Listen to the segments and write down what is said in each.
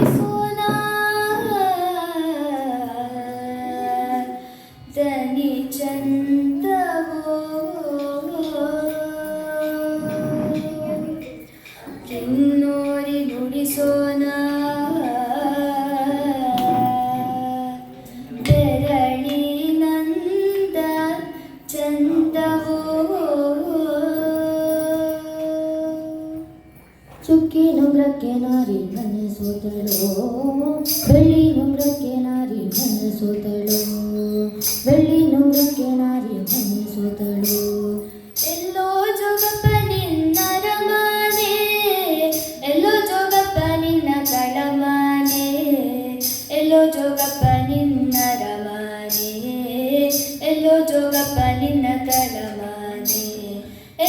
ಸೋನಾ ದನಿ ಚಂದವೋ ಕಿನ್ನೋರಿ ನುಡಿಸೋನ ಬೆರಳಿ ನಂದ ಚಂದವೋ ಚುಕ್ಕಿ ನುಂಗ್ರಕ್ಕೆ ನಾರಿ ನನ್ನ ಸೋತಳು ಬೆಳ್ಳಿ ನುಂಗ್ರಕ್ಕೆ ನಾರಿ ನನ್ನ ಸೋತಳು ಬೆಳ್ಳಿ ನುಂಗ್ರಕ್ಕೆ ನಾರಿ ನನ್ನ ಸೋತಳು ಎಲ್ಲೋ ಜೋಗಪ್ಪ ನಿನ್ನ ರಮನೆ ಎಲ್ಲೋ ಜೋಗಪ್ಪ ನಿನ್ನ ಕಳಮನೆ ಎಲ್ಲೋ ಜೋಗಪ್ಪ ನಿನ್ನ ರಮನೆ ಎಲ್ಲೋ ಜೋಗಪ್ಪ ನಿನ್ನ ಕಳಮನೆ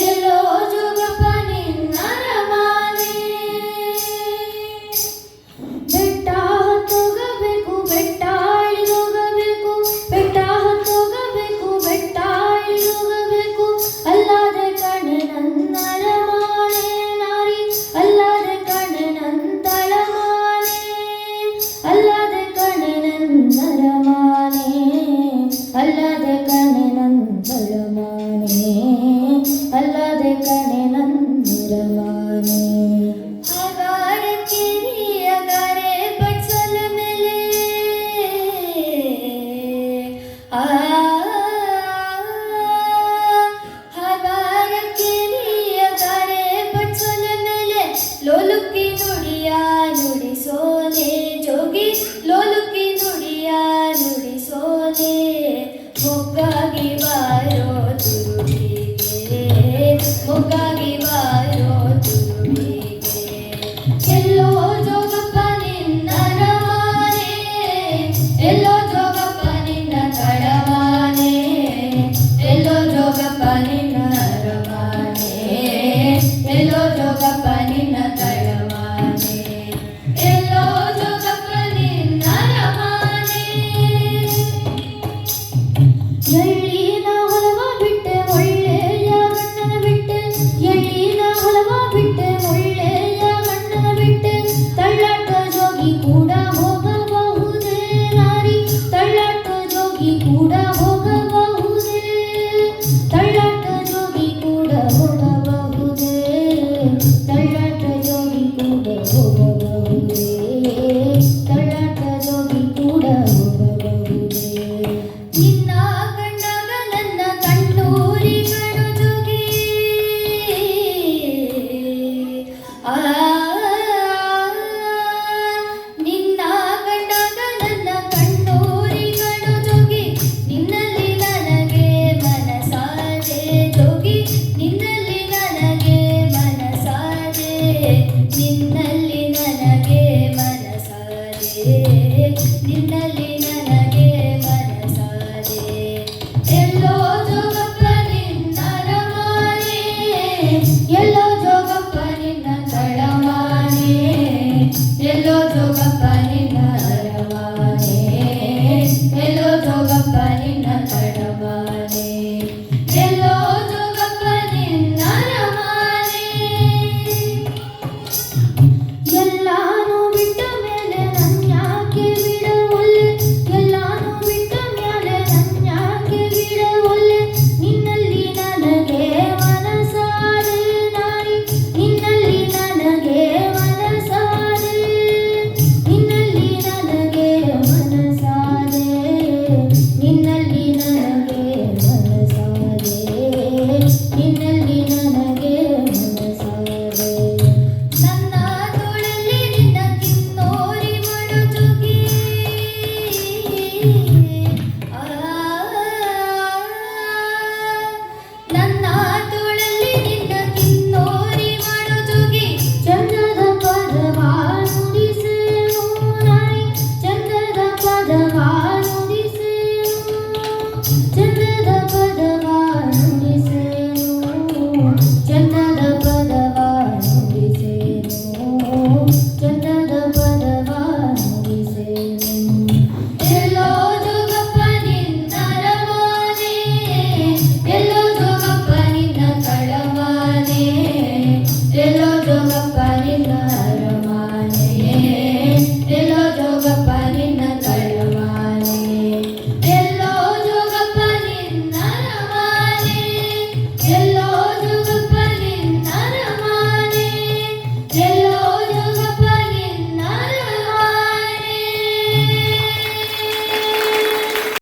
ಎಲ್ಲೋ ಜೋಗಪ್ಪ ನಿನ್ನ ರಮನೆ ಬೆಟ್ಟ ಹತ್ತೋಗಬೇಕು ಬೆಟ್ಟ ಇಳಿದೋಗಬೇಕು ಬೆಟ್ಟ ಹತ್ತೋಗಬೇಕು ಬೆಟ್ಟ ಇಳಿದೋಗಬೇಕು ಅಲ್ಲದೆ ಕಣೆ ನನ್ನ ರಮಾಣೆ ನಾರಿ ಅಲ್ಲದೆ ಕಣೆ ನಂತಳಮಾನೆ ಅಲ್ಲದೆ ಕಣೆ ನನ್ನ ರಮಾಣೆ ಅಲ್ಲದೆ ಕಣೆ ನಂತಳಮಾನೆ ಅಲ್ಲದೆ ಕಣೆ ನನ್ನ ರಮಾಣೆ ಹಗಾರ ಕಿರಿಯಗಾರೆ ಬಡ್ಸಲ ಮೇಲೆ ಹಗಾರ ಕಿರಿಯಗಾರೆ ಬಡ್ಸಲ ಮೇಲೆ ಲೋಲುಕ್ಕಿ ನುಡಿಯ ನುಡಿಸೋನೆ ಜೋಗಿ ಲೋಲುಕ್ಕಿ ನುಡಿಯ ನುಡಿಸೋನೆ ಮೊಗ್ಗಾಗಿ ಬಾರೋ ತುರುವಿಗೆ ಮೊಗ್ಗಾಗಿ ಬಾರೋ ತುರುವಿಗೆ ಎಲ್ಲೋ ಜೋಗಪ್ಪ ನಿನ್ನ ರಮಾನೆ ಎಲ್ಲೋ ಜೋಗಪ್ಪ ನಿನ್ನ ಕಳವಾನೆ ಎಲ್ಲೋ ಜೋಗಪ್ಪ ನಿನ್ನ ರಮಾನೆ ಎಲ್ಲೋ ಜೋಗಪ್ಪ ನಿನ್ನ ಕಳವಾನೆ ಎಲ್ಲೋ ಜೋಗಪ್ಪ ನಿನ್ನ ರಮಾನೆ ಎಳ್ಳಿನ ಹೊಲವ ಬಿಟ್ಟೆ ಒಳ್ಳೆಯ ಗಂಡನ ಬಿಟ್ಟೆ ಎಳ್ಳಿನ ಹೊಲವ ಬಿಟ್ಟೆ ಒಳ್ಳೆಯ ಗಂಡನ ಬಿಟ್ಟೆ ತಳ್ಳಾಟ ಜೋಗಿ ಕೂಡ ಹೋಗಬಹುದೇ ನಾರಿ ತಳ್ಳಾಟ ಜೋಗಿ ಕೂಡ ಹೋಗಬಹುದೇ ತಳ್ಳಾಟ ಜೋಗಿ ಕೂಡ ಹೋಗಬಹುದೇ ತಳ್ಳಾಟ ಜೋಗಿ ಕೂಡ ಹೋಗಬಹುದೇ ತಳ್ಳಾಟ ಜೋಗಿ ಕೂಡ ಹೋಗಬಹುದೇ ನಿನ್ನ ಕಂಡಾಗ ನನ್ನ ಕಣ್ಣೂರಿ ಕಣು ಜೋಗಿ ನಿನ್ನ ಕಂಡಾಗ ನನ್ನ ಕಣ್ಣೂರಿ ಕಣು ಜೋಗಿ ನಿನ್ನಲ್ಲಿ ನನಗೆ ಮನಸಾದೆ ಜೋಗಿ ನಿನ್ನಲ್ಲಿ ನನಗೆ ಮನಸಾದೆ ನಿನ್ನಲ್ಲಿ ನನಗೆ ಮನಸಾದೆ ನಿನ್ನಲ್ಲಿ ನನಗೆ ಮನಸಾದೆ ಎಲ್ಲೋ ಜೋಗಪ್ಪ ನಿನ್ನ ರಮಾನೆ ಎಲ್ಲೋ ಜೋಗಪ್ಪ ನಿನ್ನ ತಳಮಾನೆ ಎಲ್ಲೋ ಜೋಗಪ್ಪ ನಿನ್ನ ರಮಾನೆ ಎಲ್ಲೋ ಜೋಗಪ್ಪ ನಿನ್ನ ತಡಮಾನೆ ಎಲ್ಲೋ ಜೋಗಪ್ಪ ನಿನ್ನ ರಮಾನೆ ಎಲ್ಲಾನು ಬಿಟ್ಟ ಮೇಲೆ ನನ್ಯಾಕೆ ಬಿಡವಲ್ಲೆ ಎಲ್ಲಾನು ಬಿಟ್ಟ ಮೇಲೆ ನನ್ಯಾಕೆ ಬಿಡವಲ್ಲೆ ನಿನ್ನಲ್ಲಿ ನನಗೆ ಮನಸಾದೆ ನಾರಿ ನಿನ್ನಲ್ಲಿ ನನಗೆ ಮನಸಾದೆ ನಿನ್ನಲ್ಲಿ ನನಗೆ ಮನಸಾದೆ ನಿನ್ನಲ್ಲಿ ನನಗೆ ಮನಸಾದೆ ನಿನ್ನಲ್ಲಿ ನನಗೆ ಮನಸಾದೆ ನನ್ನ ತೋಳಲ್ಲಿ ನಿನ್ನ ಕಿನ್ನೋರಿ ಮಾಡು ಜೋಗಿ ನನ್ನ ತೋಳಲ್ಲಿ ನಿನ್ನ ಕಿನ್ನೋರಿ ಮಾಡು ಜೋಗಿ ಚಂದ್ರದ ಪದವ ನುಡಿಸೇನು ನಾರಿ ಚಂದ್ರದ ಪದವ ನುಡಿಸೇನು ಚಂದ್ರದ ಪದವ ನುಡಿಸೇನು ಚಂದ್ರದ ಪದವ ನುಡಿಸೇನು